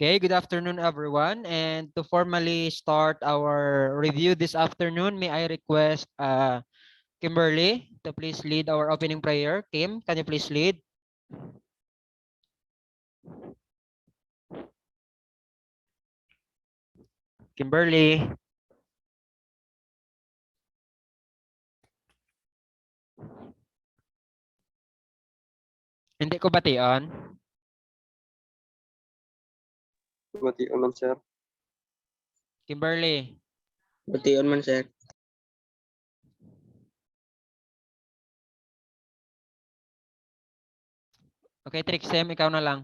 Okay, good afternoon, everyone. And to formally start our review this afternoon, may I request Kimberly to please lead our opening prayer. Kim, can you please lead? Kimberly, hindi ko bation. Bati man, sir. Kimberly, Bation man, sir. okay, Trixem, ikaw na lang.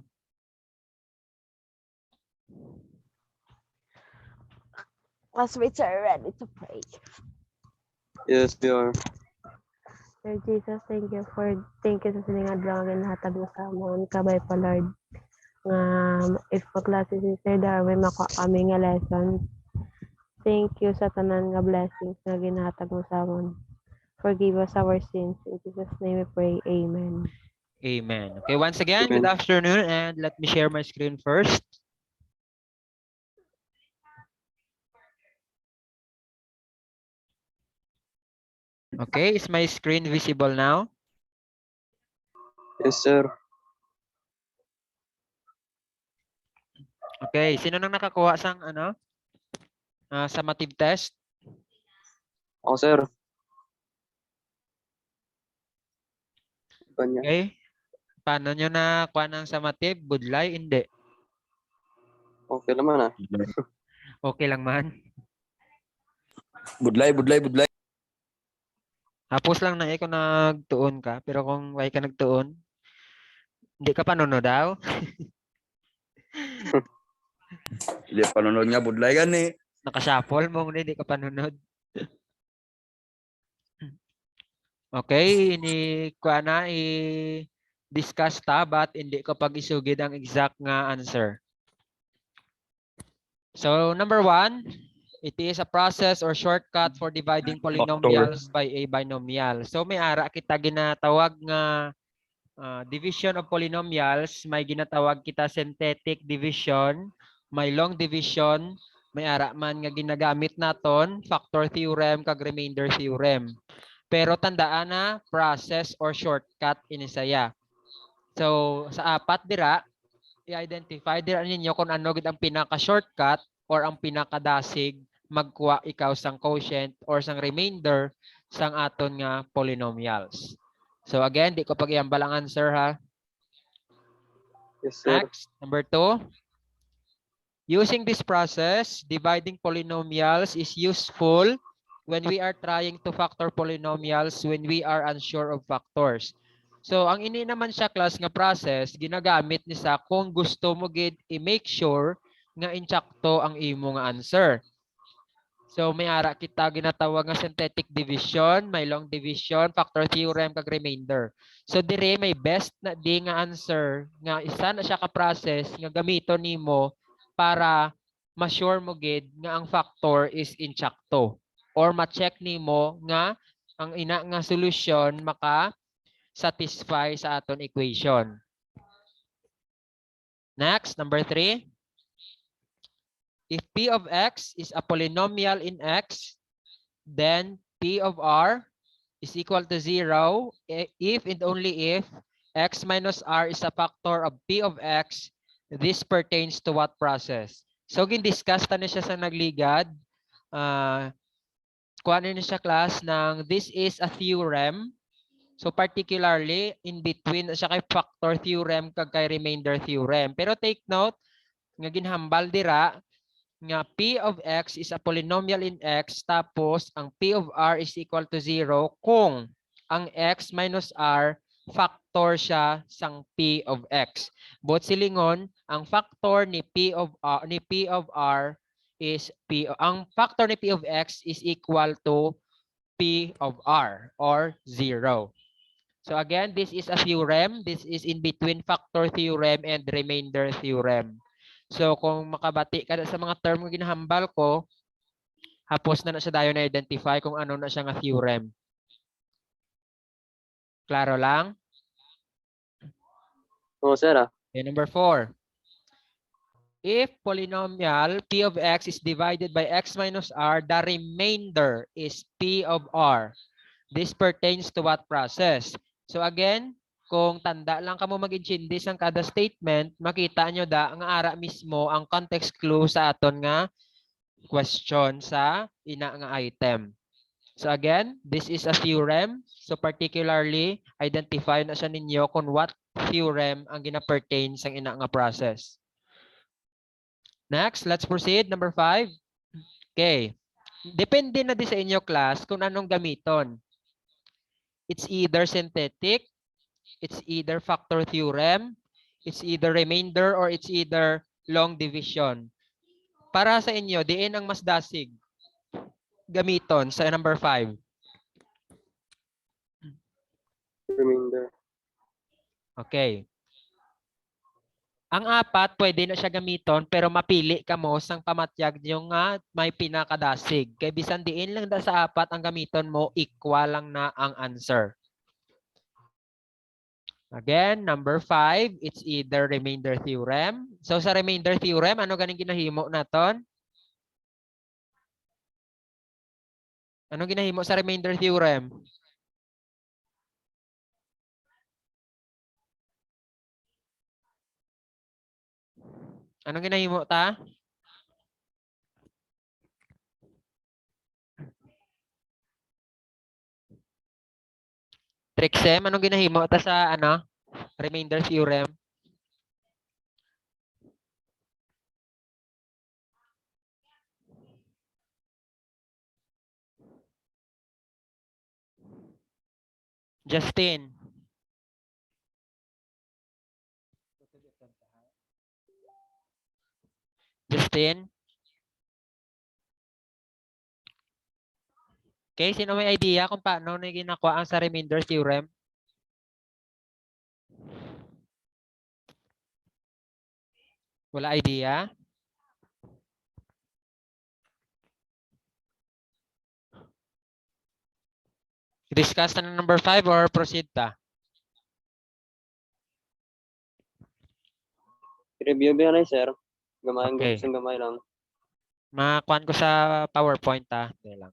Classmates are ready to pray. Yes, we are. Lord Jesus, thank you sa sining adlaw nga nahatag mo sa amon kabay pa Lord. Nga if paklase si Sir Darwin mako kami nga lesson. Thank you sa tanan nga blessings nga ginahatag mo sa amon. Forgive us our sins. In Jesus' name we pray. Amen. Amen. Okay, once again, Amen. good afternoon, and let me share my screen first. Okay, is my screen visible now? Yes, sir. Okay, sino nang nakakuha sang summative test? Ako, sir. Kanya. Okay. Paano nyo na kuha ng summative? Budlay? Hindi. Okay naman, ah. Okay lang man. Budlay. Tapos lang na kung nagtuon ka. Pero kung why ka nagtuon, hindi ka panuno daw. Hindi panunod nga budlay gani. Nakashuffle mo, hindi ka panunod. Okay, ini kuha na i-discuss ta but hindi ko pag isugid ang exact nga answer. So number 1, it is a process or shortcut for dividing polynomials by a binomial. So may ara kita ginatawag nga division of polynomials, may ginatawag kita synthetic division, may long division, may ara man nga ginagamit naton factor theorem kag remainder theorem. Pero tandaan na process or shortcut inisaya. So sa apat dira, i-identify dira ninyo kung ano gid ang pinaka-shortcut or ang pinakadasig magkuha ikaw sang quotient or sang remainder sang aton nga polynomials. So again, di ko pag-iambal ang answer ha. Yes, sir. Next, number 2. Using this process, dividing polynomials is useful when we are trying to factor polynomials when we are unsure of factors. So, ang ini naman siya class nga process, ginagamit ni sa kung gusto mo gid i-make sure nga insakto ang imo nga answer. So, may ara kita ginatawag nga synthetic division, may long division, factor theorem, kag remainder. So, dire may best na di nga answer nga isa na siya ka process nga gamiton nimo para ma-sure mo gid nga ang factor is insakto or ma-check nimo nga ang ina nga solution maka satisfy sa aton equation. Next, number 3. If P of X is a polynomial in X, then P of R is equal to 0 if and only if X minus R is a factor of P of X. This pertains to what process? So, gin-discuss ta na siya sa nagligad. Kuha na siya class ng this is a theorem. So, particularly, in between siya kay factor theorem kag kay remainder theorem. Pero take note, nga ginhambal dira, nga P of X is a polynomial in X tapos ang P of R is equal to 0 kung ang X minus R factor siya sang P of X. But silingon, ang factor ni P of R is ang factor ni P of X is equal to P of R or 0. So again, this is a theorem. This is in between factor theorem and remainder theorem. So kung makabati ka sa mga term nga ginahambal ko, hapos na siya dayon na identify kung ano na siya nga theorem. Klaro lang? Oo, sir, ah. Okay, number 4. If polynomial p of x is divided by x minus r, the remainder is p of r. This pertains to what process? So again, kung tanda lang kamo mag-intindi ang kada statement, makita nyo da nga ara mismo ang context clue sa aton nga question sa ina nga item. So again, this is a theorem. So particularly, identify na siya ninyo kung what theorem ang gina-pertain sa ina nga process. Next, let's proceed. Number 5. Okay. Depende na di sa inyo class kung anong gamiton. It's either synthetic, it's either factor theorem, it's either remainder, or it's either long division. Para sa inyo, diin ang mas dasig gamiton sa number 5. Remainder. Okay. Ang 4, pwede na siya gamiton pero mapili ka mo sang pamatyag yung nga may pinakadasig. Kaya bisan diin lang da sa 4 ang gamiton mo, equal lang na ang answer. Again, number 5, it's either remainder theorem. So sa remainder theorem, ano ganing ginahimo naton? Ano ginahimo sa remainder theorem? Anong ginahimo ta? Trixem, anong ginahimo ta sa ano? Remainder theorem? Justin. Justin. Okay, sino may idea kung paano na ginakuha ang sa remainder theorem? Wala idea? Discuss na ng number 5 or proceed ta? Review ba yan, sir? Gamayin Okay. ko, gamay lang. Makuhan ko sa PowerPoint ta. Hindi lang.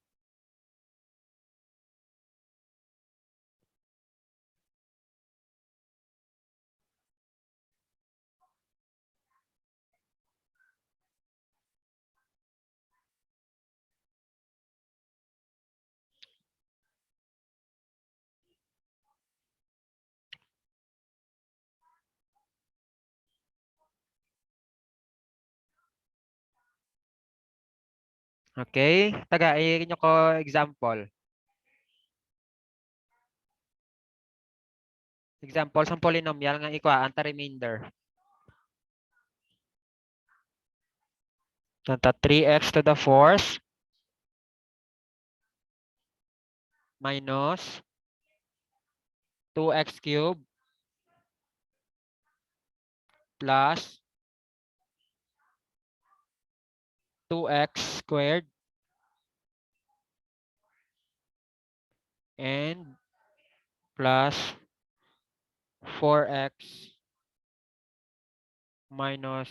Okay, tagain nyo ko example. Example sa polynomial nga ikuhaan ta remainder. Nanta 3x to the 4th minus 2x cubed plus 2x squared and plus 4x minus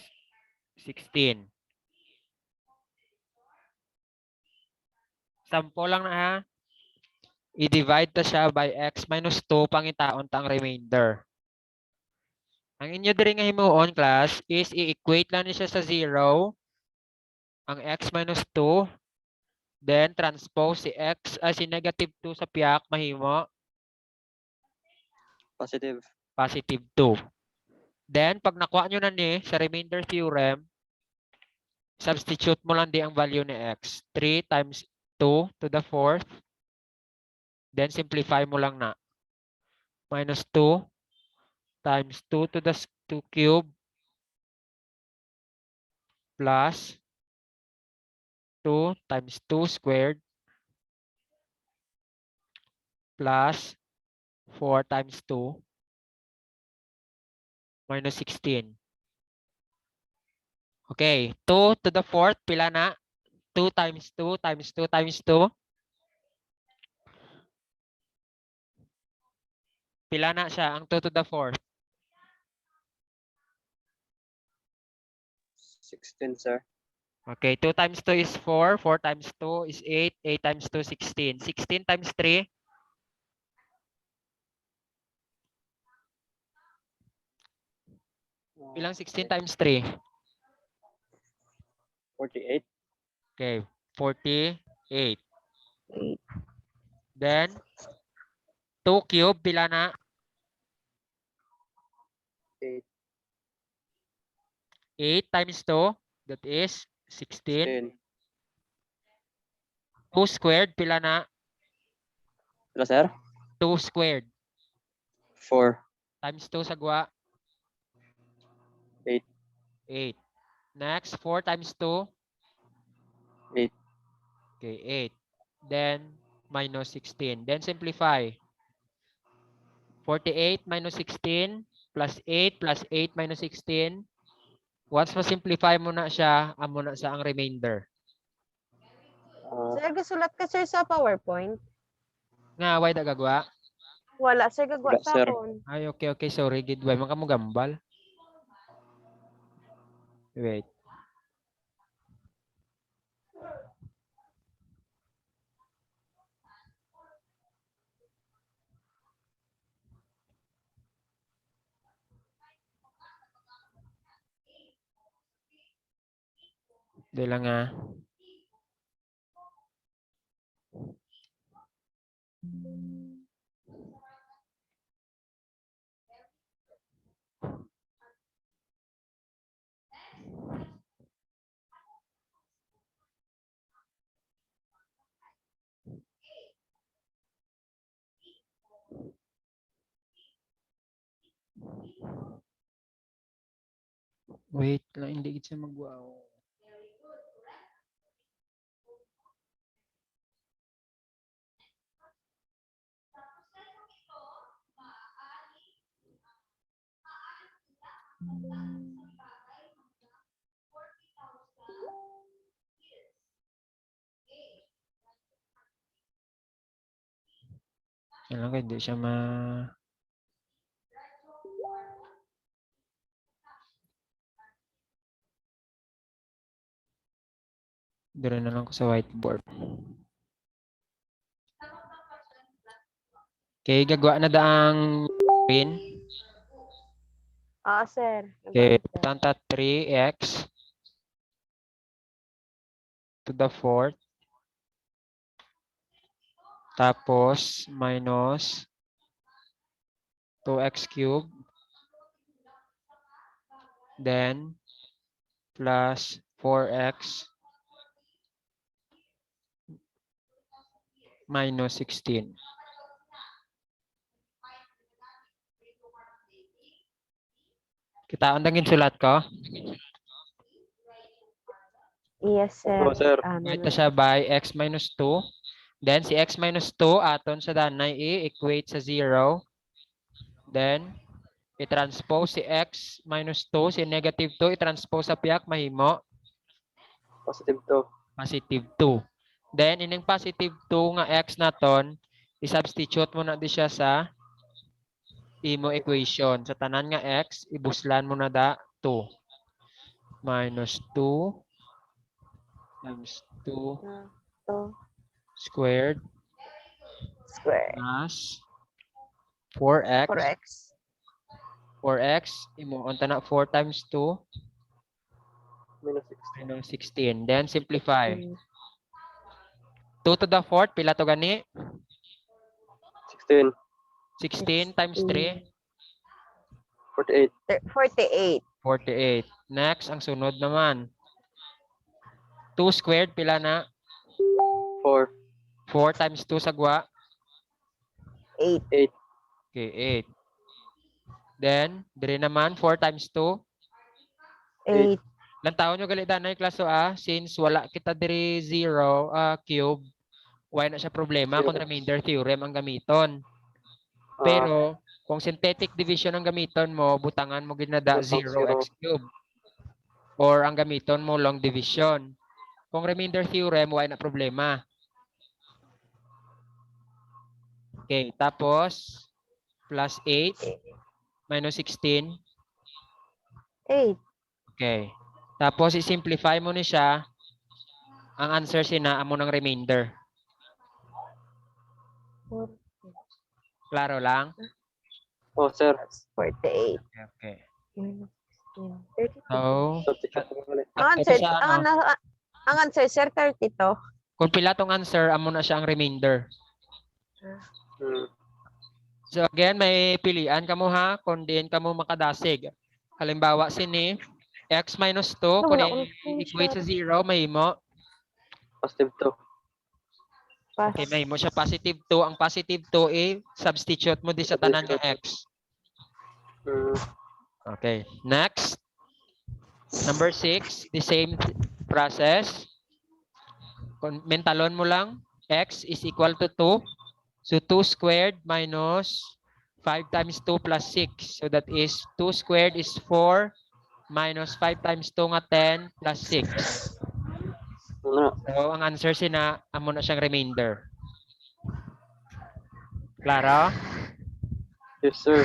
16. Sample lang na ha. I-divide ta siya by x minus 2 pangitaon ta ang remainder. Ang inyo diri nga himuon class is i-equate lang ni siya sa 0 ang x minus 2, then transpose si x as si negative 2 sa piyak mahimo Positive. positive 2. Then pag nakuha nyo na ni sa remainder theorem, substitute mo lang di ang value ni x. 3 times 2 to the 4th. Then simplify mo lang na. Minus 2 times 2 to the 2 cube plus 2 times 2 squared plus 4 times 2 minus 16. Okay, 2 to the 4th, pila na? 2 times 2 times 2 times 2. Pila na siya ang 2 to the 4th? 16, sir. Okay, 2 times 2 is 4. 4 times 2 is 8. 8 times 2, 16. 16 times 3. Ilang 16 times 3? 48. Okay, 48. 8. Then, 2 cube, pila na? 8. 8 times 2, that is 16. 10. 2 squared, pila na? Sila, sir? 2 squared. 4. Times 2 sagwa? 8. 8. Next, 4 times 2? 8. Okay, 8. Then, minus 16. Then, simplify. 48 minus 16 plus 8 plus 8 minus 16. Once ma-simplify mo na siya, amo na sa ang remainder. Sir, gasulat ka sir sa PowerPoint? Nga, why da gagwa? Wala, sir, gagawa Wala, sa sir. akon. Ay, okay, sorry. Gidway, man ka mo gambal. Wait. Di lang ah. Wait lang, hindi gid siya magwaw. Kailan ko hindi siya ma... Dira na lang ko sa whiteboard. Okay, gagawa na daang pin. Sir. Okay, Nagawa, sir. tanta 3x to the fourth. Tapos, minus 2x cubed. Then, plus 4x minus 16. Kita andangin sulat ko. Yes, sir. Opo, sir. Write na siya by x minus 2. Then, si x minus 2, aton sa danay i-equate sa 0. Then, i-transpose si x minus 2, si negative 2, i-transpose sa piyak, mahimo, Positive 2. positive 2. Then, ining positive 2 nga x naton, i-substitute mo na di siya sa imo equation. Sa tanan nga x, ibuslan mo na da 2. Minus 2 times 2 2 squared square. plus 4x. 4x. 4x, imo unta na 4 times 2 Minus 16. minus 16. Then simplify. 16. 2 to the fourth, pila to gani? 16. 16 times 3, 48. 48. 48. Next, ang sunod naman. 2 squared, pila na? 4. 4 times 2 sagwa? 8. 8. Okay, 8. Then, dire naman, 4 times 2. 8. Ilang taon nyo gali danay klaso A? Since wala kita diri 0 cube, why na siya problema kung remainder theorem ang gamiton. Pero, kung synthetic division ang gamiton mo, butangan mo ginada 0x cube. Or ang gamiton mo long division. Kung remainder theorem, why na problema. Okay, tapos, plus 8 minus 16. 8. Okay. Tapos i-simplify mo ni siya. Ang answer sina amo ng remainder. Klaro lang? Oh, sir. 48. Okay. Minus 16. 32. So, Substitute mo ulit. Ang ito answer, siya, ang, ano, ang answer, sir, 32. kung pila tong answer, amo na siya ang remainder. Hmm. So again, may pilian kamo ha, kung diin kamo makadasig. Halimbawa, sini, x minus 2, Ano, kung wala akong equate sa 0, may mo. Positive 2. Pass. Okay, may mo siya positive 2. Ang positive 2 substitute mo di sa tanan nga x. Hmm. Okay, next. Number 6, the same process. Mentalon mo lang, x is equal to 2. So 2 squared minus 5 times 2 plus 6. So that is 2 squared is 4 minus 5 times 2 nga 10 plus 6. Ano? So ang answer sina, amo na siyang remainder. Klaro? Yes, sir.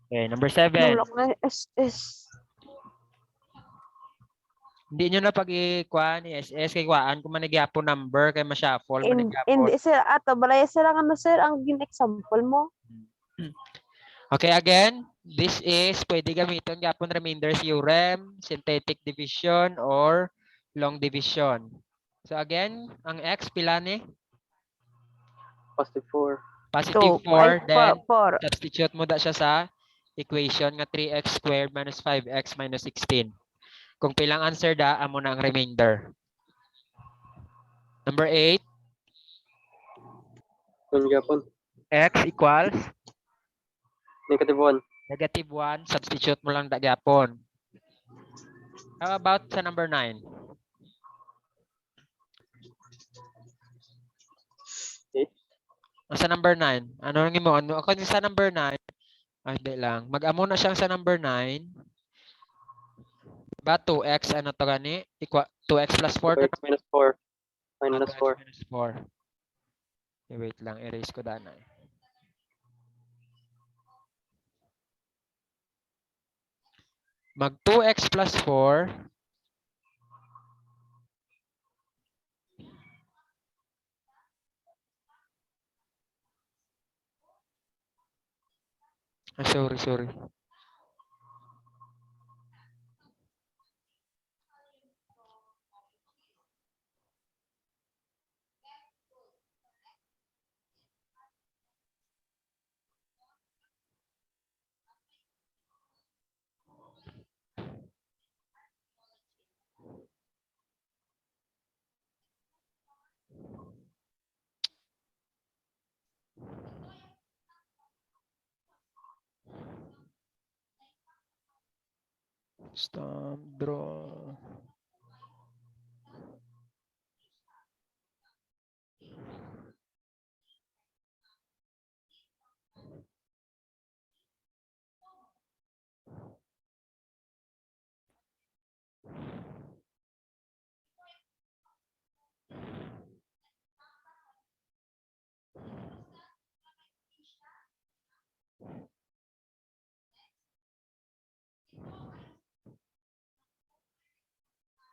Okay, number 7. Nulok na SS. Hindi nyo na pag-ikuan ni SS kay kuan kung manigyapon number kay ma-shuffle manigyapon. Hindi, sir. Ato, balay, sir, ang ano, sir, ang gin-example mo. Okay, again, this is pwede gamiton gyapon remainder theorem, synthetic division or long division. So again, ang x pila ni? Positive 4. Positive 2. 4, then 4. substitute mo da siya sa equation nga 3x squared minus 5x minus 16. Kung pilang answer da, amo na ang remainder. Number 8, Kung yapon. x equals Negative 1. negative 1, substitute mo lang da gyapon. How about sa number 9? 8. Sa number 9, ano nang imo? Ano ako sa number 9? Ay, hindi lang. Mag-amo na siyang sa number 9. Diba 2x ano to gani? 2x plus 4 2x minus 4. Minus 2x 4. minus 4. Okay, wait lang, erase ko dana. Mag 2x plus 4. Sorry. Stop, draw.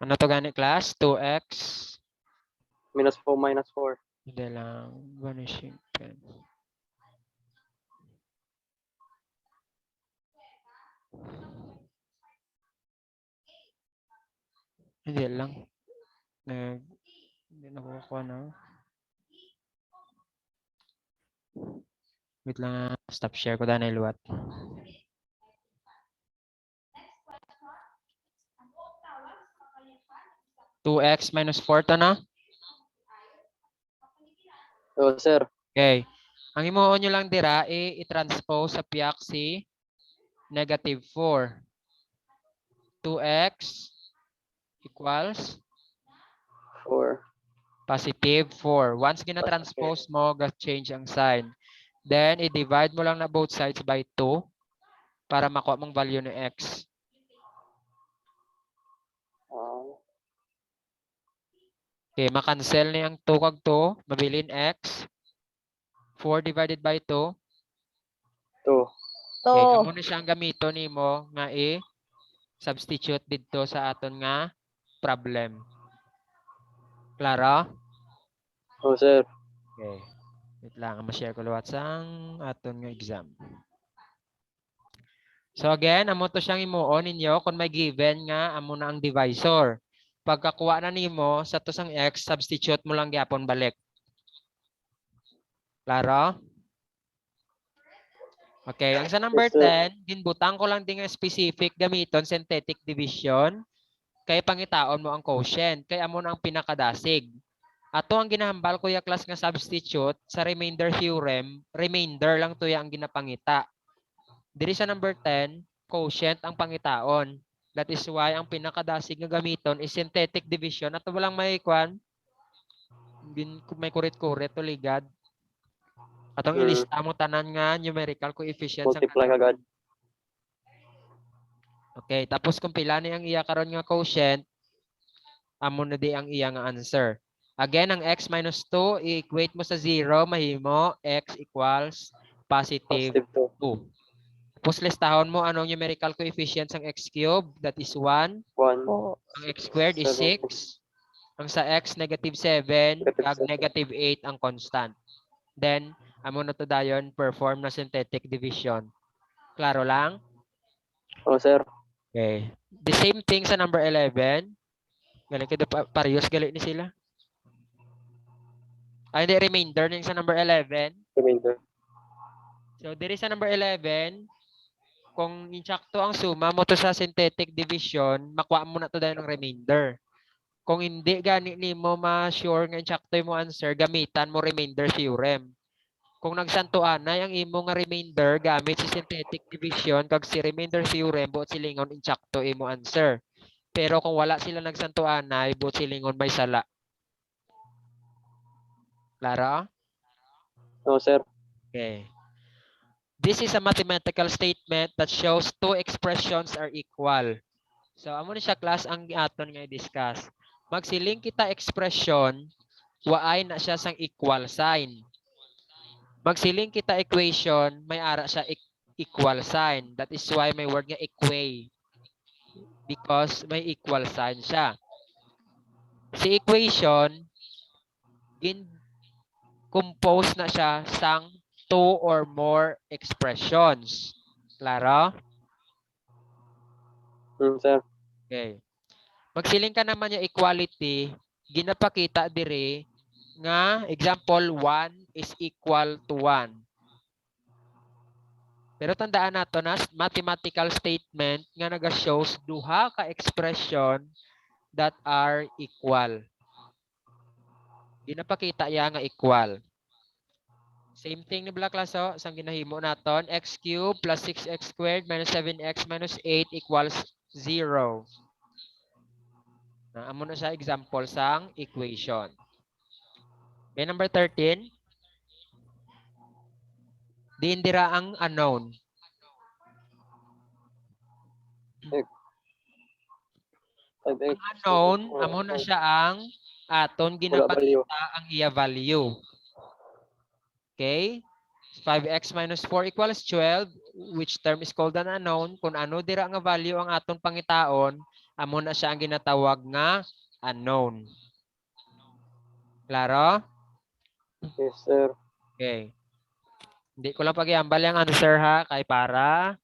Ano to gani class? 2x. Minus 4 minus 4. Hindi lang. Vanishing pen. Hindi lang. Hindi nakukuha na. Wait lang. Stop share ko dahil luwat. (2x minus 4 to na? Oh, sir. Okay. Ang imuon nyo lang dira, i-transpose sa piyak si negative 4. 2x equals 4. positive 4. Once gina-transpose mo, change ang sign. Then, i-divide mo lang na both sides by 2 para makuha mong value ng x. Okay, makancel na yung 2 kag 2. Mabilin x. 4 divided by 2. 2. Okay, To. kamo na siyang gamito nimo nga substitute dito sa aton nga problem. Klaro? Oh, sir. Okay. Wait lang, ma-share ko luwat sang aton nga exam. So again, amo to siyang imuon ninyo kung may given nga amo na ang divisor. Pagkakuha na nimo sa to sang x, substitute mo lang gyapon balik. Klaro? Okay, ang sa number Yes, sir. 10, ginbutang ko lang din nga specific gamiton synthetic division kay pangitaon mo ang quotient kay amo na ang pinakadasig. Ato ang ginahambal ko ya class nga substitute sa remainder theorem, remainder lang to ya ang ginapangita. Diri sa number 10, quotient ang pangitaon. That is why ang pinakadasig nga gamiton is synthetic division. Ato walang may kwan, may kurit-kurit to ligad. Atong ilista mo tanan nga numerical coefficients ang Multiply agad. okay, tapos kung pila ni ang iya karon nga quotient, amo na di ang iya nga answer. Again, ang x minus 2, i-equate mo sa 0, mahimo x equals positive Positive 2. 2. Tapos listahon mo anong numerical coefficients ang x cube, that is 1. 1. Po. Ang x squared is 7. 6. Ang sa x, negative 7. Negative Kag 7. negative 8 ang constant. Then, amo na to dayon perform na synthetic division. Klaro lang? Oh, sir. Okay. The same thing sa number 11. Galing kayo parehas galing ni sila. Ay, hindi, remainder na yung sa number 11. Remainder. So, diri sa number 11, kung insakto ang suma mo to sa synthetic division, makuha mo na to dahil ng remainder. Kung hindi gani ni mo ma-sure nga insakto mo answer, gamitan mo remainder theorem. Kung nagsantuan na yung imo nga remainder gamit si synthetic division kag si remainder theorem buot silingon insakto imo answer. Pero kung wala sila nagsantuan na, buot silingon may sala. Klaro? Oh, sir. Okay. This is a mathematical statement that shows two expressions are equal. So, amo na siya class ang aton nga i-discuss. Magsiling kita expression, waay na siya sang equal sign. Magsiling kita equation, may ara siya equal sign. That is why may word nga equate. Because may equal sign siya. Si equation, compose na siya sang two or more expressions. Klaro? Sir. Okay. Magsiling ka naman yung equality, ginapakita dire nga example 1 is equal to 1. Pero tandaan nato na mathematical statement nga naga-shows duha ka expression that are equal. Ginapakita ya nga equal. Same thing ni Black Lasso, sang ginahimo naton, x cubed plus 6x squared minus 7x minus 8 equals 0. Amo na siya example sang equation. Okay, number 13. Diindira ang unknown. Ang unknown, amo na siya ang aton ginapakita ang iya value. Okay? 5x minus 4 equals 12, which term is called an unknown. Kung ano dira nga value ang aton pangitaon, amo na siya ang ginatawag nga unknown. Klaro? Yes, sir. Okay. Hindi ko lang pag-iambal yung answer ha, kay para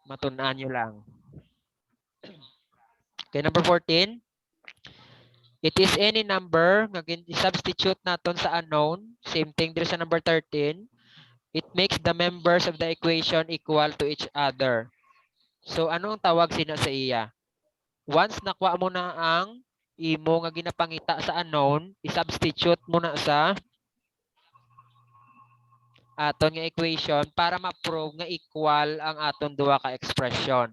matunaan nyo lang. Okay, number 14. It is any number, i-substitute natin sa unknown. Same thing there sa number 13. It makes the members of the equation equal to each other. So, anong tawag sina sa iya? Once nakuha mo na ang imo nga ginapangita sa unknown, i-substitute mo na sa aton nga equation para ma-prove nga equal ang aton duha ka expression.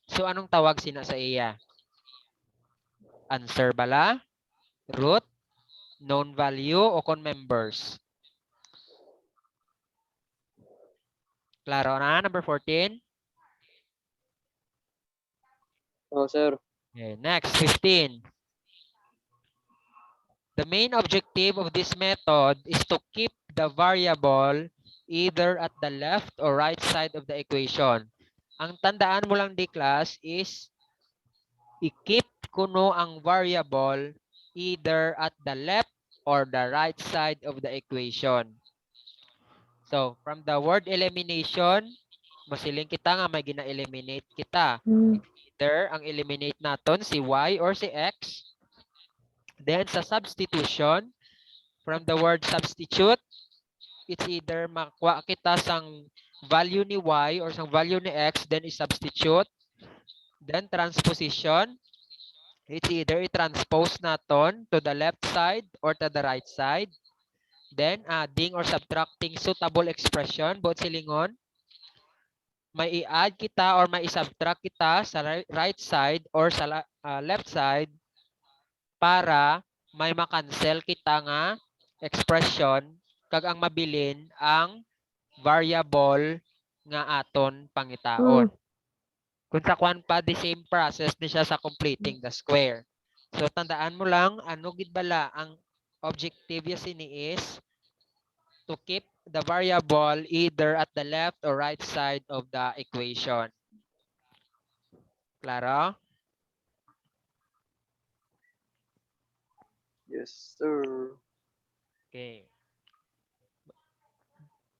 So, anong tawag sina sa iya? Answer bala? Root? Known value? O con members? Klaro na? Number 14? Oh, sir. Okay, next, 15. The main objective of this method is to keep the variable either at the left or right side of the equation. Ang tandaan mo lang di class is i-keep kuno ang variable either at the left or the right side of the equation. So, from the word elimination, masiling kita nga may gina-eliminate kita. Either ang eliminate naton si y or si x. Then sa substitution, from the word substitute, it's either makuha kita sang value ni y or sang value ni x, then i-substitute. Then transposition, it's either i-transpose naton to the left side or to the right side. Then adding or subtracting suitable expression, both silingon. May i-add kita or may i-subtract kita sa right side or sa left side para may makancel kita nga expression kag ang mabilin ang variable nga aton pangitaon. Kung sa kwan pa, the same process ni siya sa completing the square. So tandaan mo lang, ano gid bala ang objective ya sini is to keep the variable either at the left or right side of the equation. Klaro? Yes, sir. Okay.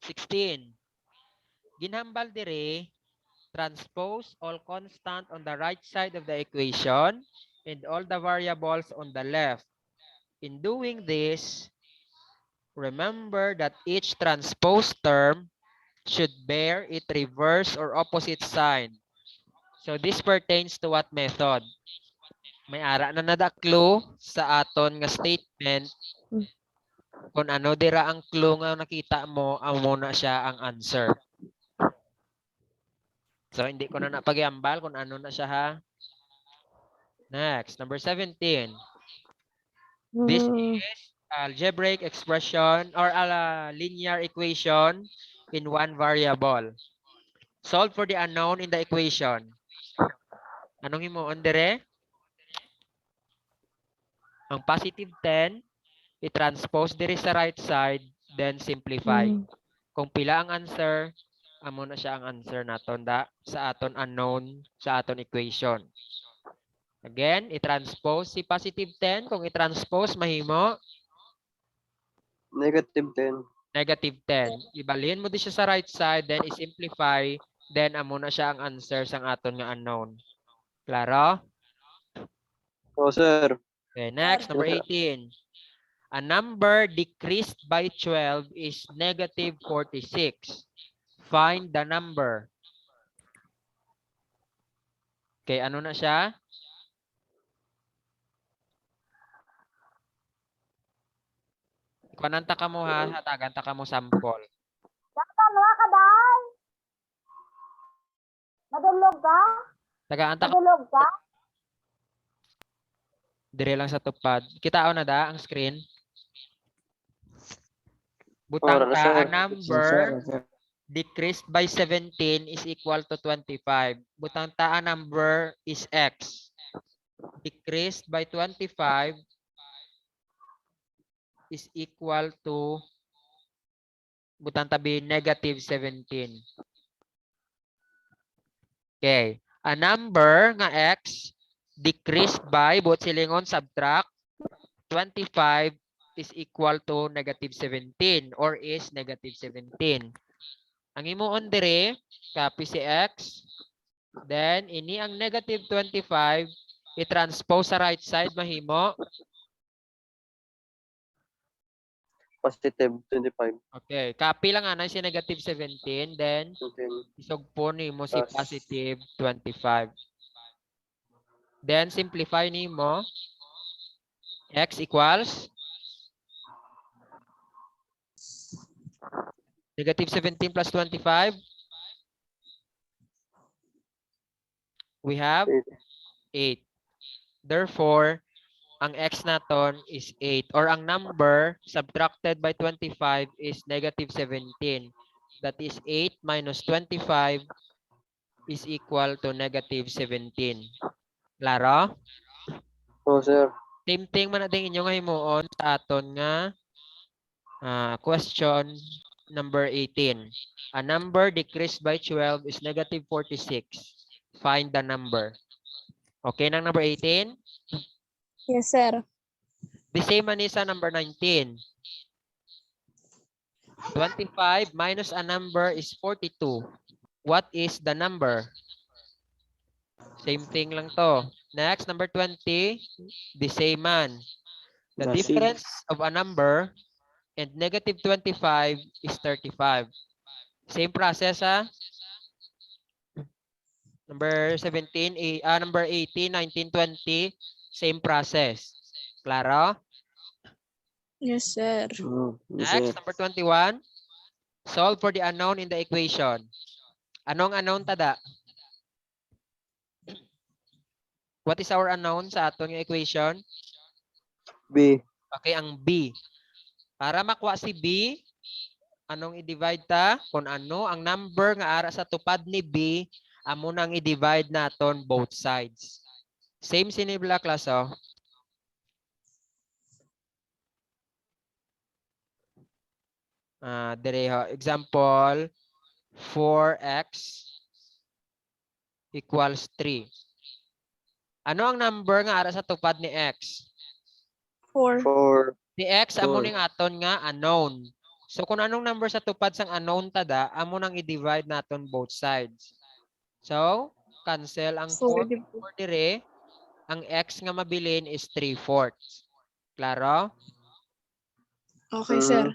16. Ginhambal dire, transpose all constant on the right side of the equation and all the variables on the left. In doing this, remember that each transpose term should bear its reverse or opposite sign. So this pertains to what method? May ara na nada-clue sa aton nga statement. Kung ano dira ang clue nga nakita mo, amo na siya ang answer. So hindi ko na napagyambal kung ano na siya ha. Next, number 17. This is algebraic expression or a linear equation in one variable. Solve for the unknown in the equation. Anong himuon dire? Ang positive 10, i-transpose dire sa right side, then simplify. Kung pila ang answer, amo na siya ang answer naton sa aton unknown sa aton equation. Again, i-transpose si positive 10. Kung i-transpose, mahimo Negative 10. negative 10. Ibalhin mo di siya sa right side, then i-simplify, then amo na siya ang answer sang aton nga unknown. Klaro? Oh, sir. Okay, next, number 18. A number decreased by 12 is negative 46. Find the number. Okay, ano na siya? Kananta ka mo ha, hatagan ta ka mo sample. Ano ka, day? Madulog ka? Tagaanta ka, Madulog ka? dire lang sa tupad. Kitao na da ang screen. Butang Wala, ka, sir. a number decreased by 17 is equal to 25. Butang ta, a number is x. Decreased by 25 is equal to, butang tabi, negative 17. Okay. A number nga x decreased by, buot silingon, subtract, 25 is equal to negative 17 or is negative 17. Ang imuon dire, copy si x. Then, ini ang negative 25, i-transpose sa right side, mahimo. Positive 25. Okay, copy lang ana si negative 17, then 17. isugpo nimo si Plus. positive 25. Then, simplify nimo. X equals negative 17 plus 25. We have 8. Therefore, ang x naton is 8. Or ang number subtracted by 25 is negative 17. That is 8 minus 25 is equal to negative 17. Klaro? Oh, sir. Same thing man natin inyo nga himuon sa aton nga question number 18. A number decreased by 12 is negative 46. Find the number. Okay nang number 18? Yes, sir. The same man is sa number 19. 25 minus a number is 42. What is the number? Same thing lang to. Next, number 20, the same man. The Nothing. difference of a number and negative 25 is 35. Same process, ha? Number 17, number 18, 19, 20, same process. Klaro? Yes, sir. Next, number 21, solve for the unknown in the equation. Anong unknown tada? What is our unknown sa atong equation? B. Okay, ang B. Para makuha si B, anong i-divide ta? Kung ano ang number nga ara sa tupad ni B, amo nang i-divide naton both sides. Same sinibla class, oh. Direho. Example, 4x equals 3. Ano ang number nga ara sa tupad ni x? 4. 4. Si x amo Four. ning aton nga unknown. So kung anong number sa tupad sang unknown tada, amo nang i-divide naton both sides. So, cancel ang 4 dire. Ang x nga mabilin is 3/4. Klaro? Okay, sir.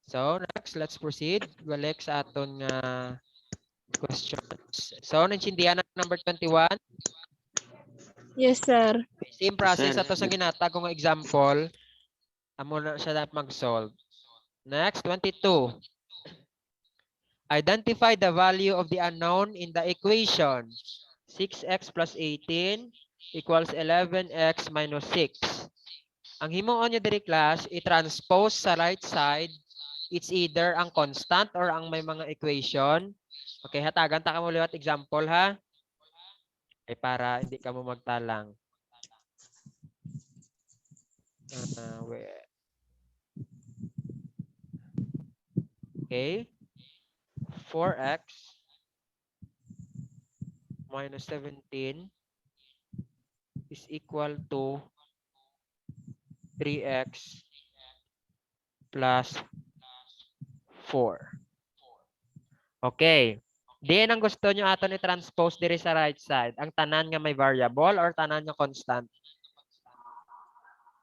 So, next, let's proceed. Balik sa aton nga questions. So, naintindihan na number 21. Yes, sir. Same process Sir. ato sa ginata kung example. Amo na siya dapat mag-solve. Next, 22. Identify the value of the unknown in the equation. 6x plus 18 equals 11x minus 6. Ang himuon niya diri class, i-transpose sa right side. It's either ang constant or ang may mga equation. Okay, hatagan ta ka mo liwat example, ha? Okay, para hindi ka mo magtalang. Okay. 4x minus 17 is equal to 3x plus 4. Okay. Diyan ang gusto nyo aton i-transpose diri sa right side. Ang tanan nga may variable or tanan nga constant?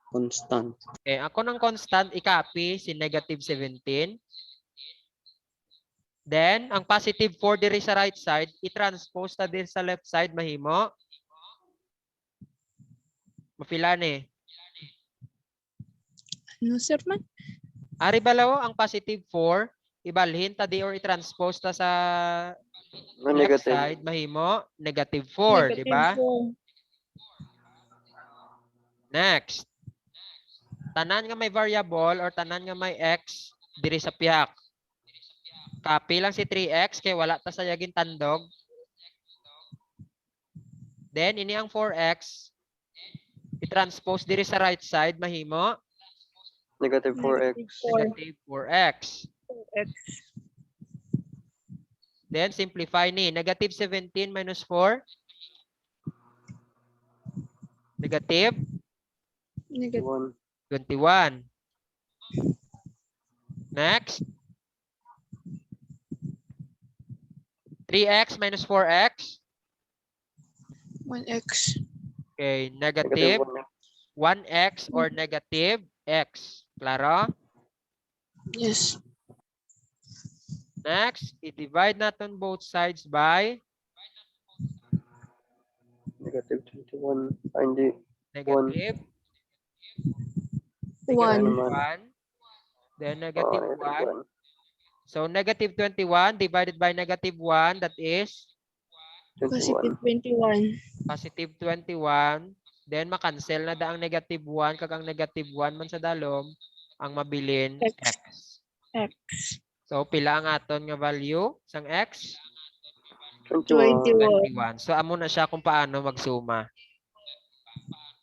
Constant. Okay. Ako ng constant, i-copy si negative 17. Then, ang positive 4 diri sa right side, i-transpose ta din sa left side, mahimo. Mapilan eh. Ano, sir man? Ari balaw ang positive 4, ibalhin ta di or i-transpose ta sa left Negative. side, mahimo. Negative 4, di ba? 4. Next. Tanan nga may variable or tanan nga may x diri sa piyak. Copy lang si 3x kay wala ta sa yagin tandog. Then ini ang 4x i-transpose diri sa right side, mahimo. Negative 4x. Negative 4x. Then simplify ni. Negative 17 minus 4. Negative Negative. 1. 21. Next. 3x minus 4x. 1x. Okay, Negative negative 1x or negative x. Klaro? Yes. Next, i-divide natin both sides by Negative 21. Ay, hindi. negative 1. 1. Then negative Negative 1. So negative 21 divided by negative 1, that is 1. Positive 21. 21. positive 21. Then makancel na da ang negative 1 kag ang negative 1 man sa dalom, ang mabilin X. x. X. So pila ang aton nga value sang x? 21. 21. So amo na siya kung paano magsuma.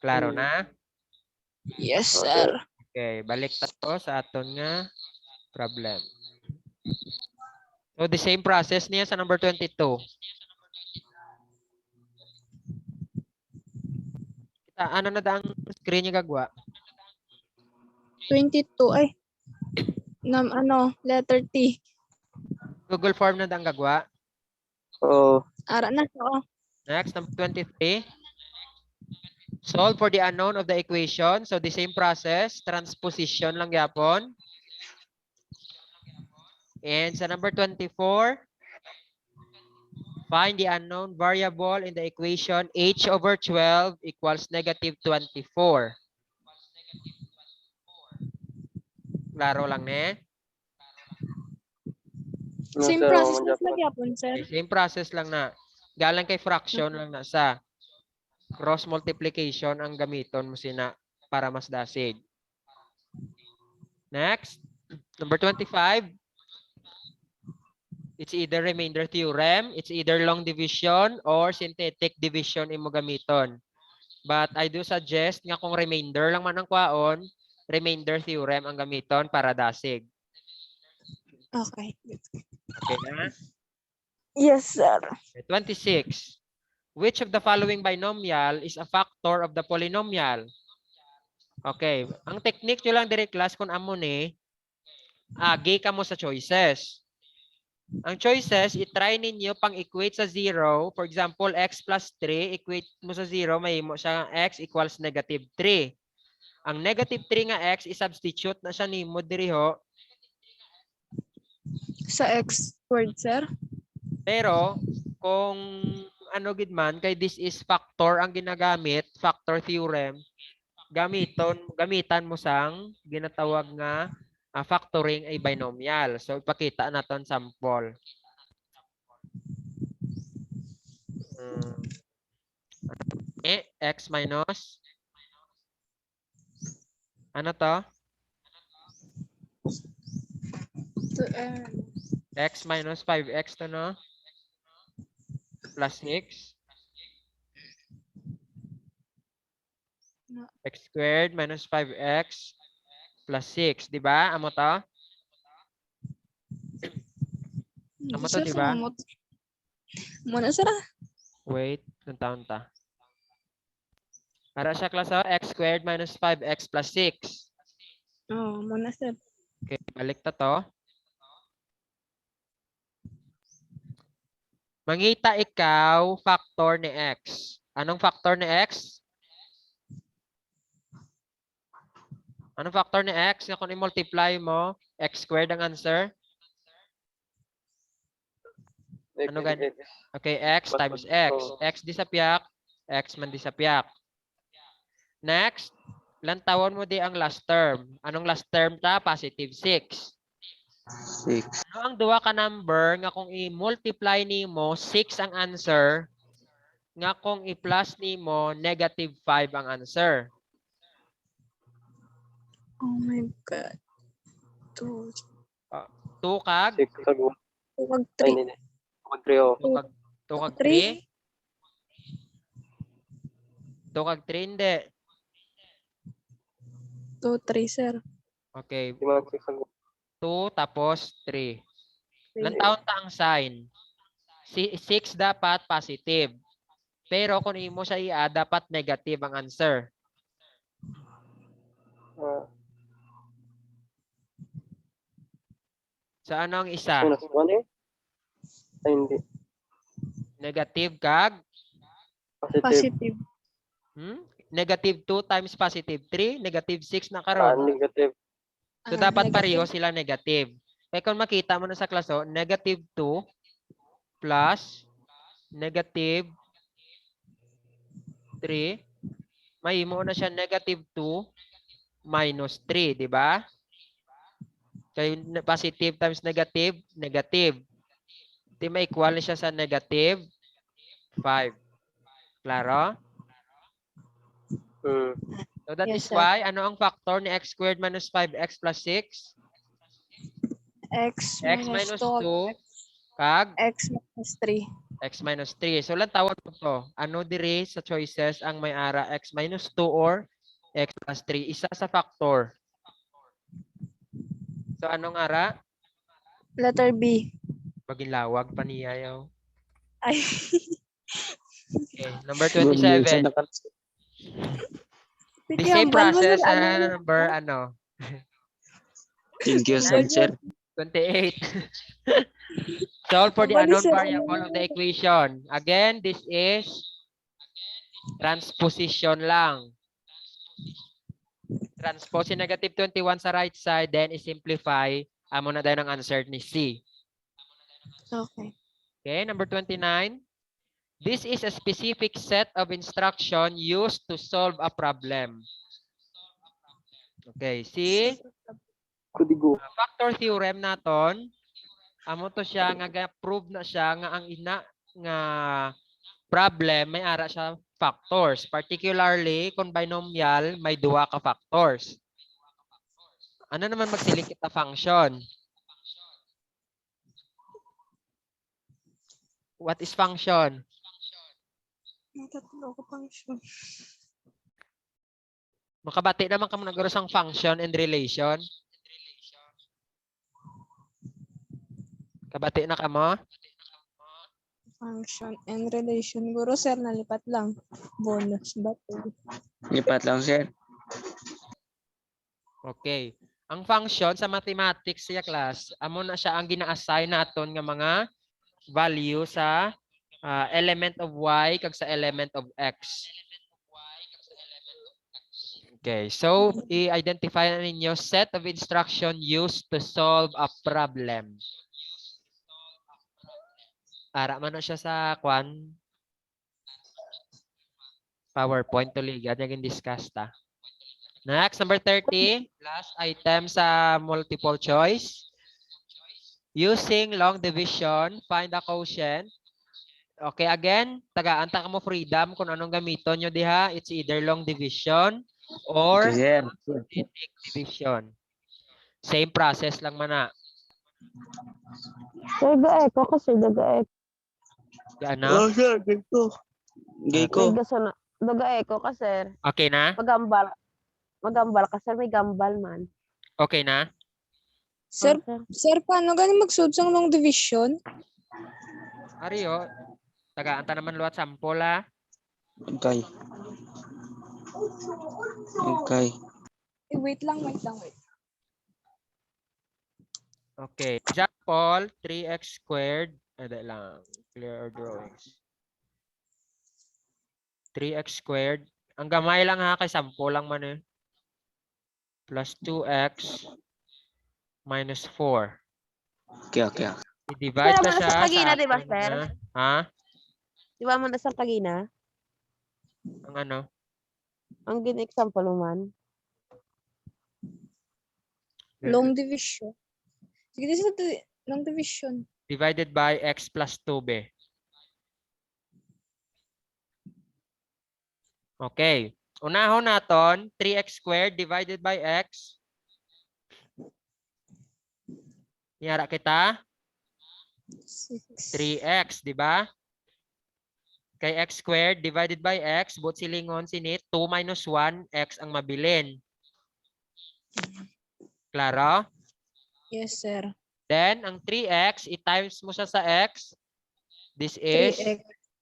Klaro na? Yes, sir. Okay, balik tayo sa aton nga problem. So the same process niya sa number 22. Ano na daang screen niya gagwa? 22. Ay. Letter T. Google Form na daang gagwa. Oh, Ara na. Oo. Next, number 23. Solve for the unknown of the equation. So the same process, transposition lang yapon. And sa number 24, find the unknown variable in the equation h over 12 equals negative 24. Klaro lang ne? no, Same sir, process oh, na manjapon. sila gyapon, sir. Okay, same process lang na. Galang kay fraction lang na sa cross multiplication ang gamiton mo sina para mas dasig. Next, number 25. It's either remainder theorem, it's either long division or synthetic division imo gamiton. But I do suggest nga kung remainder lang man ang kwaon, remainder theorem ang gamiton para dasig. Okay. Okay na? Yes, sir. 26. Which of the following binomial is a factor of the polynomial? Okay. Ang technique nyo lang dire class kung amo ni, agi ka mo sa choices. Ang choices, itry ninyo pang equate sa 0. For example, x plus 3, equate mo sa 0, may mo siya x equals negative 3. Ang negative 3 nga x, i-substitute na siya nimo diriho. Sa X word, sir. Pero, kung ano gid man, kay this is factor ang ginagamit, factor theorem, gamitan mo sang ginatawag nga factoring ay binomial. So, ipakita naton sample. X minus ano to? X minus 5x to no? Plus 6. X squared minus 5x plus 6. Diba? Amo to? Amo to, diba? Muna, sir. Wait, taon ta. Para siya klase x squared minus 5x plus 6. Oh, muna, sir. Okay, balik ta to. Mangita ikaw factor ni x. Anong factor ni x? Anong factor ni x? Na kung i-multiply mo, x squared ang answer? Ano gan? Okay, x times x. X di sa piyak, x man di sa piyak. Next, lantawan mo di ang last term. Anong last term ta? Positive 6. 6. Ano ang duwa ka number nga kung i-multiply nimo 6 ang answer, nga kung i-plus nimo negative 5 ang answer? Oh my God. 2 kag 6 kag 1. 2 kag Ay, 3. hindi. 3 oh. 2 kag 3. 2 kag 3 hindi. 2, 3, sir. Okay, Di man 6 kag 2 tapos 3. Ilang taon ta ang sign? 6 dapat positive. Pero kung imo siya i-add, dapat negative ang answer. So ano ang isa? minus 1 eh. Ay, hindi. Negative kag? Positive. Positive. Negative 2 times positive 3, negative 6 na Ah, karon. negative. So dapat pareho sila negative. Kaya kung makita mo na sa klaso, negative 2 plus negative 3, may mo na siya negative 2 minus 3, di ba? Kaya positive times negative, negative. Di may equal na siya sa negative 5. Klaro? So that Yes, is sir. why, ano ang factor ni x squared minus 5x plus 6? X X minus 2 kag X minus 3. x minus 3. So lang tawag mo to. Ano diri sa choices ang may ara x minus 2 or x plus 3? Isa sa factor. So anong ara? Letter B. Maginlawag pa niya yaw. Ay. Okay, number 27. The same Hambal mo, process sir, ano? number ano? Thank you, sir. 28. Solve for the Hambal ni unknown sir, variable of the equation. Again, this is transposition lang. Transpose yung negative 21 sa right side, then i-simplify. Amo na tayo ng answer ni C. Okay. Okay, number 29. This is a specific set of instruction used to solve a problem. Okay, see? Kudigo. Factor theorem naton. Amo to siya nga prove na siya nga ang ina nga problem may ara siya factors, particularly kung binomial may duha ka factors. Ano naman magsilikit na function? What is function? May tatlo ko pang siya. Makabati naman kamo nagaro sang function and relation. Kabati na kamo? Function and relation. Guro, sir, nalipat lang. Bonus ba to? Lipat lang, sir. Okay. Ang function sa mathematics siya class, amo na siya ang gina-assign naton nga mga value sa element of y kag sa element of x. Okay, so i-identify na ninyo set of instruction used to solve a problem. Ara man na siya sa kwan PowerPoint to ligat yung discuss ta. Next, number 30, last item sa multiple choice. Using long division, find a quotient. Okay, again, tagaan-ta ka mo freedom kung anong gamiton nyo diha. It's either long division or Okay, sir. quadratic division. Same process lang man na. Sir, ga-echo kasi daga-echo. Ano? sir. Gay ko. Daga-echo ka, sir. Okay na? Magambal. Magambal ka, sir. May gambal man. Okay na? Sir, Sir. sir, paano ganun mag-subsang long division? Ariyo, tagaan-ta naman luwat sample ha. Okay. Okay. Wait lang. Okay. Example, 3x squared. Ada lang. Clear our drawings. 3x squared. Ang gamay lang ha, kay sample lang man eh. Plus 2x minus 4. Okay. I-divide Sir, ka naman siya sa pagina, di ba, aton sir? na- Ha? Di ba man sa pagina? Ang ano? Ang gin-example mo man. Long division. Sige, this is the long division. Divided by x plus 2b. Okay. Unahon naton, 3x squared divided by x. Yara kita, 3x, di ba? Kay x squared divided by x, but silingon sinit, 2 minus 1, x ang mabilin. Klaro? Yes, sir. Then, ang 3x, i-times mo siya sa x. This is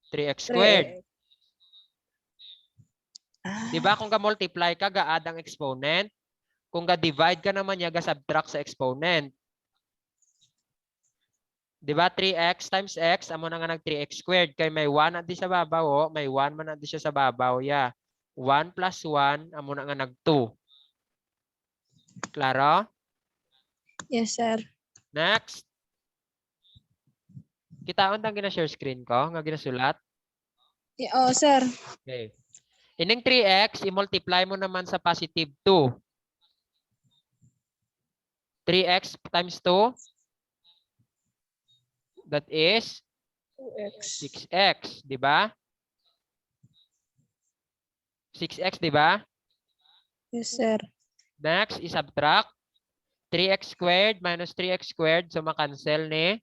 3x squared. Di ba kung ka-multiply ka, ga-add ang exponent. Kung ga-divide ka naman niya, ga-subtract sa exponent. Di ba 3x times x, amo na nga nag 3x squared. Kaya may 1 at di sa babaw, oh. May 1 man at di siya sa babaw. Yeah. 1 plus 1, amo na nga nag 2. Klaro? Yes, sir. Next. Kitaon tang gina-share screen ko, nga ginasulat. Oh, sir. Okay. Ining 3x, i-multiply mo naman sa positive 2. 3x times 2. That is 2x. 6x, di ba? 6x, di ba? Yes, sir. Next, i-subtract. 3x squared minus 3x squared. So, makancel ni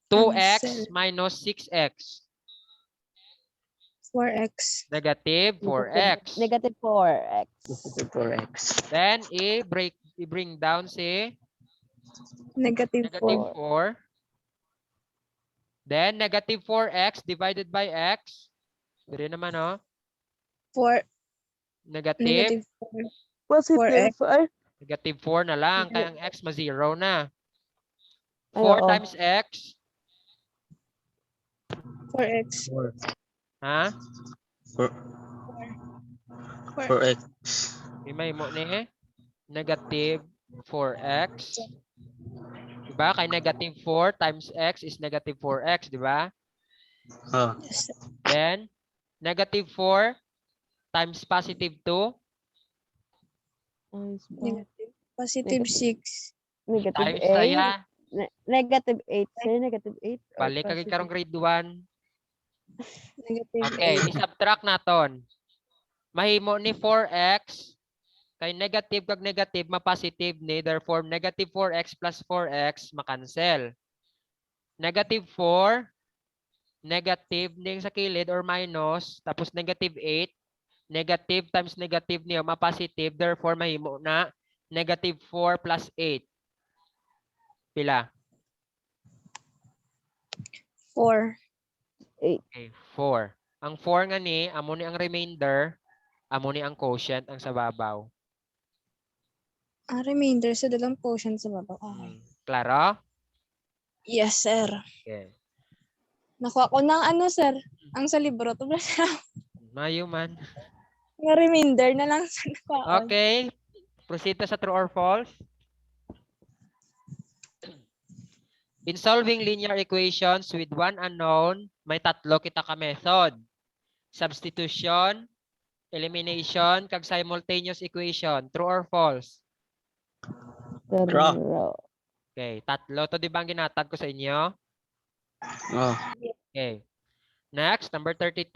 2x Cancel. minus 6x. 4x. Negative 4x. Negative 4x. 4x. Then, i-bring down si Negative negative 4. 4. Then, negative 4x divided by x. Dito naman, oh. 4 Negative. Negative 4. Positive 4. Negative 4 na lang. Kaya ang x ma-0 na. Ay, 4 oo. times x. 4x. 4. Ha? 4x. May mo ni negative 4x. Diba? Kay negative 4 times x is negative 4x. Diba? Oh. Yes, sir. Then, negative 4 times positive 2 Negative. Positive 6. Negative times 8. saya. Negative 8. Sa'yo, negative 8. Balik kagay karong grade 1. Negative Okay, 8. i-subtract naton. Mahimo ni 4x kay negative kag negative ma-positive ni, therefore negative 4x plus 4x makancel. Negative 4 negative ning sa kilid or minus tapos negative 8 negative times negative niya ma-positive, therefore mahimo na negative 4 plus 8. Pila? 4. Okay, 4. Ang 4 nga ni amo ni ang remainder, amo ni ang quotient ang sa babaw. Ang remainder sa dalang quotient sa baba. Okay. Klaro? Yes, sir. Okay. Nakuha ko ng ano, sir. Ang sa libro. Ito ba siya? Mayo man. Ang remainder na lang sa nakuha ko. Okay. Proceed to sa true or false. In solving linear equations with one unknown, may tatlo kita ka method. Substitution, elimination, kag simultaneous equation. True or false? True. Okay. Tatlo. To di ba ang ginatag ko sa inyo? Oh. Okay. Next, number 32.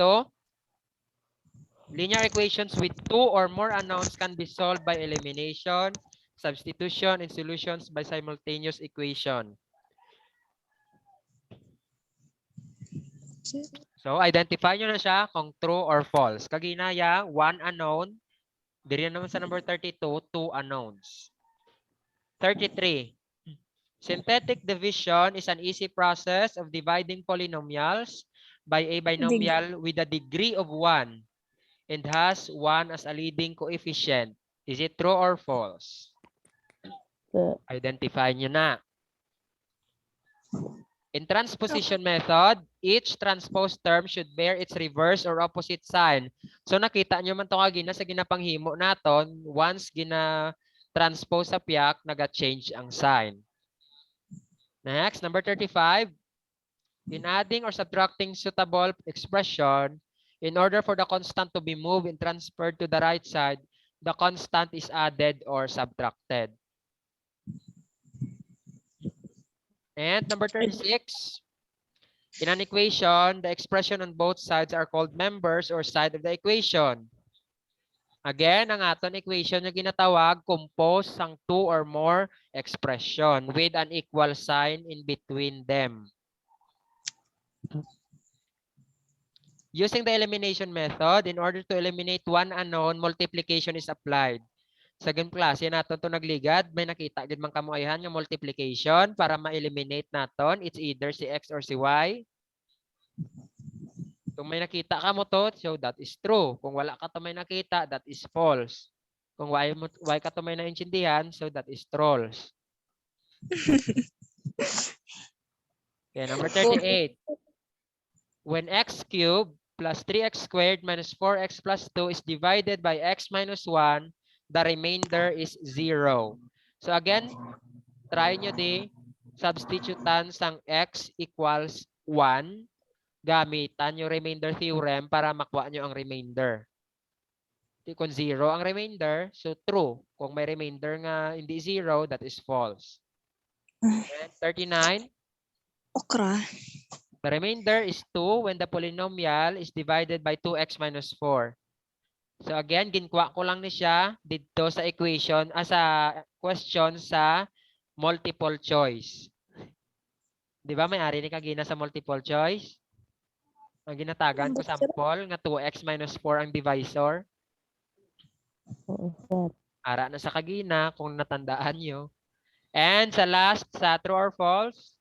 Linear equations with two or more unknowns can be solved by elimination, substitution, and solutions by simultaneous equation. So, identify nyo na siya kung true or false. Kaginaya, one unknown. Diri naman sa number 32, two unknowns. 33. Synthetic division is an easy process of dividing polynomials by a binomial with a degree of 1 and has 1 as a leading coefficient. Is it true or false? Identify nyo na. In transposition method, each transposed term should bear its reverse or opposite sign. So nakita nyo man ito kagina sa ginapanghimo naton, once gina-transpose sa piyak, naga-change ang sign. Next, number 35. In adding or subtracting suitable expression, in order for the constant to be moved and transferred to the right side, the constant is added or subtracted. And number 36, in an equation, the expression on both sides are called members or side of the equation. Again, ang aton equation yung ginatawag, composed ng two or more expression with an equal sign in between them. Using the elimination method, in order to eliminate one unknown, multiplication is applied. Sa ganung klase naton to nagligad, may nakita gid man kamuayhan nga multiplication para ma-eliminate naton, it's either si x or si y. Kung may nakita ka mo to, so that is true. Kung wala ka to may nakita, that is false. Kung y ka to may naintindihan, so that is trolls. Okay, number 38. When x cubed plus 3x squared minus 4x plus 2 is divided by x minus 1, the remainder is 0. So again, try nyo di substitutan sang x equals 1. Gamitan yung remainder theorem para makuha nyo ang remainder. Kung 0 ang remainder, so true. Kung may remainder nga hindi 0, that is false. And 39. Okra. The remainder is 2 when the polynomial is divided by 2x minus 4. So again, ginkuha ko lang ni siya dito sa equation, sa question sa multiple choice. Di ba may ari ni kagina sa multiple choice? Ang ginatagan ko sample nga 2x minus 4 ang divisor. Ara na sa kagina kung natandaan nyo. And sa last, sa true or false,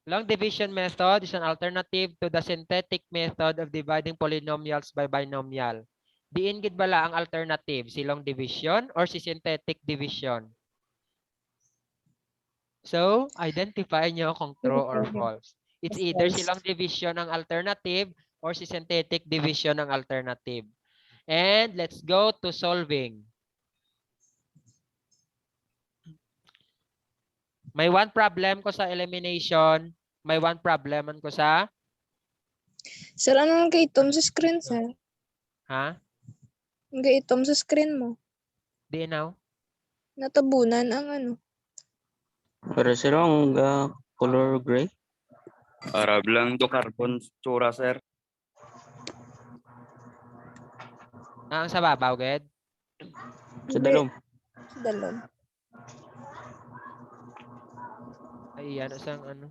long division method is an alternative to the synthetic method of dividing polynomials by binomial. Diin gid bala ang alternative, si long division or si synthetic division. So, identify nyo kung true or false. It's Of either si course. long division ang alternative or si synthetic division ang alternative. And let's go to solving. May one problem ko sa elimination. May one problem ko sa, Sir, ano ang kaitom sa screen, sir? ha? Ang kaitom sa screen mo. Di now? Natabunan ang ano. Pero sir, ang color gray. Para bilang to carbon tsura, sir. Ang sa babaw, ged? Sa Hindi, dalom. Sa dalom. Ay, yan. Isang ano?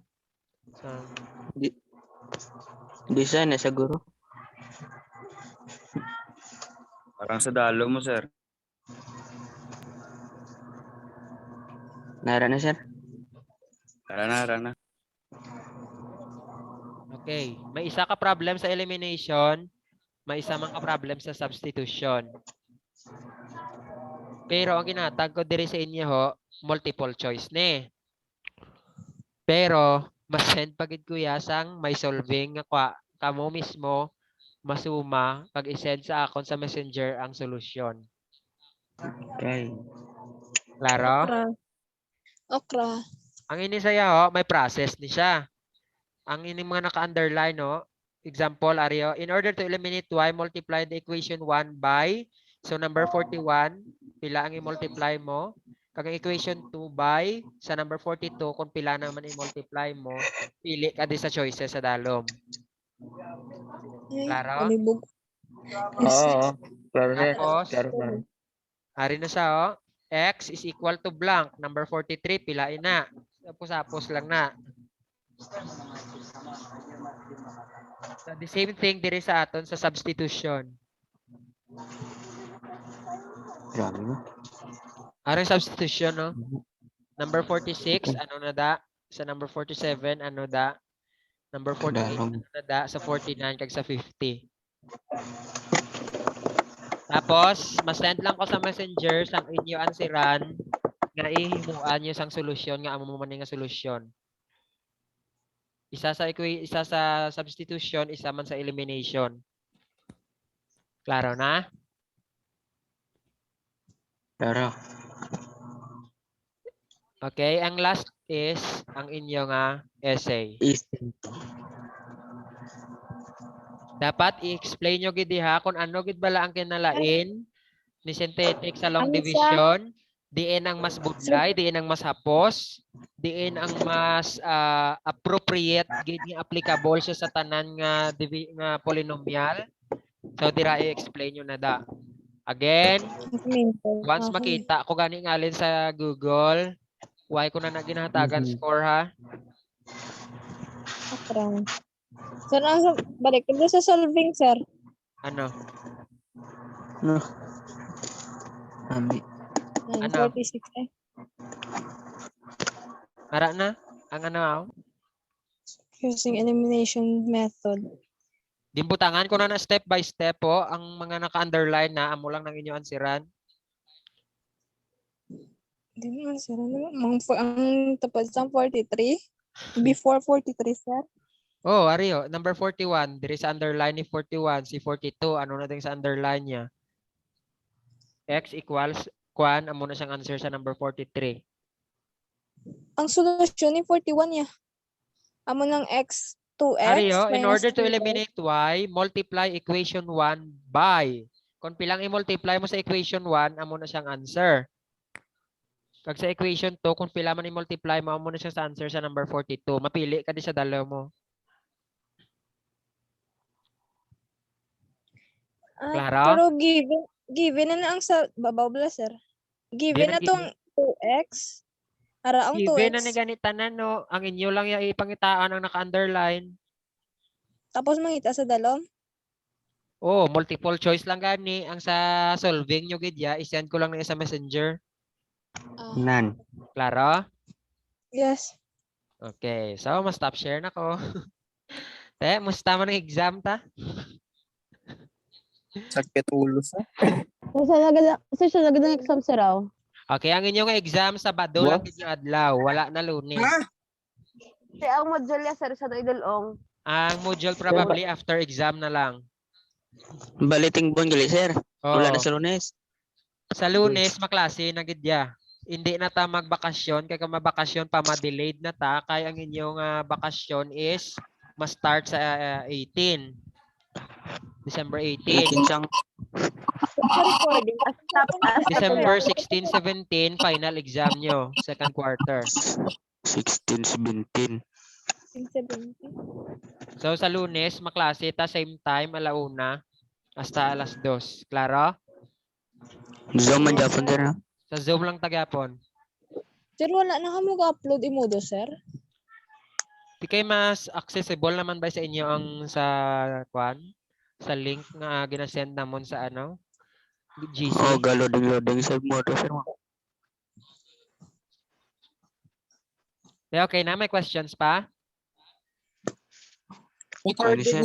Isang... Di sana siguro. Parang sa dalo mo, sir. Nara na sir. Tara na. Okay. May isa ka problem sa elimination. May isa man ka problem sa substitution. Pero ang ginatag ko diri sa inyo ho, multiple choice ni. Pero mas send pagid kuya sang may solving nga kamo mismo masuma pag i-send sa akon sa Messenger ang solusyon. Okay. Klaro? Okra. Ang ini saya ho, may process ni siya. Ang ini mga naka-underline no, example Ario, in order to eliminate y, multiply the equation 1 by, so number 41, pila ang i-multiply mo? Kag ang equation 2 by, sa number 42, kung pila naman i-multiply mo, pili ka di sa choices sa dalom. Ay, Klaro? palibog. Oo. Claro sir. Tapos, Claro. hari na siya oh, x is equal to blank, number 43, pilain na. Tapos lang na. So, the same thing diri sa aton sa substitution. Grabe no. Aring substitution, no? Number 46, ano na da? Sa number 47, ano da? Number 48, Dalom. ano na da? Sa 49, kag sa 50. Tapos, masend lang ko sa messenger sang inyo ansiran nga ihimuan nyo sang solusyon nga amo mo man nga solusyon. Isa sa substitution, isa man sa elimination. Klaro na? Claro. Okay, ang last is ang inyo nga essay. Easy. Dapat i-explain nyo gid diha kung ano gid bala ang kinalain ni synthetic sa long Ano siya? division, diin ang mas budlay, diin ang mas hapos, diin ang mas appropriate gid nga applicable siya sa tanan nga nga polynomial. So dira i-explain nyo na da. Again, once makita ko gani nga alin sa Google, why ko na ginahatagan score ha? Okra. Sir, balik ko sa solving, sir. Ano? No. Ami. Ano? 46 eh. Mara na? Ang ano ako? Using elimination method. Dimbutangan ko na step by step po ang mga naka-underline na amo lang ng inyo ansiran. Hindi naman, sir. Ang tapos ng 43. Before 43, sir. Oh, Ario, number 41. Diri sa underline ni 41, si 42. Ano na din sa underline niya? X equals, kwan, amo na siyang answer sa number 43. Ang solusyon ni 41 niya. Amo ng x, 2x Ario, in minus order to 3x. eliminate y, multiply equation 1 by. Kung pilang i-multiply mo sa equation 1, amo na siyang answer. Kag sa equation 2, kung pila man i-multiply mo, amo na siya sa answer sa number 42. Mapili ka di sa dalaw mo. Klaro? Pero given na ang sa babaw bala, sir. Given na tong 2x. Ara ang Given na 2x. ni ganitanan, no? Ang inyo lang yung ipangitaan ang naka-underline. Tapos mangita sa dalom. Oh, multiple choice lang gani. Ang sa solving nyo, Gidya, isend ko lang na sa messenger. Nan. Klaro? Yes. Okay. So, mas-stop share na ko. Te, musta man ang exam ta? Sakit ulo sa. Sir, sa lagad ng exam sir raw. Okay, ang inyong exam sa Bado lang gid yung adlaw, wala na Lunes. Sir, ang module niya sir sa idolong. Ang module probably after exam na lang. Baliting buwan gali, sir. Wala Oo. na sa Lunes. Sa Lunes maklase na gid ya. Hindi na ta magbakasyon kay kung mabakasyon pa ma-delayed na ta kay ang inyong bakasyon is ma-start sa 18. December 18. Kinsang Sa recording. December 16, 17 final exam nyo, second quarter. 16, 17. 17. So sa Lunes maklase ta same time alauna hasta alas 2. Klaro? Zoom man Japon, sir, no? Sa Zoom lang tagapon. Sir, wala na ka mag-upload imodo, sir? Di kay mas accessible naman ba sa inyo ang sa kwan? Sa link nga ginasend namon sa ano? GC. Oh, galoding-loding sa moto, sir, mo. Okay na, may questions pa? Recording sir.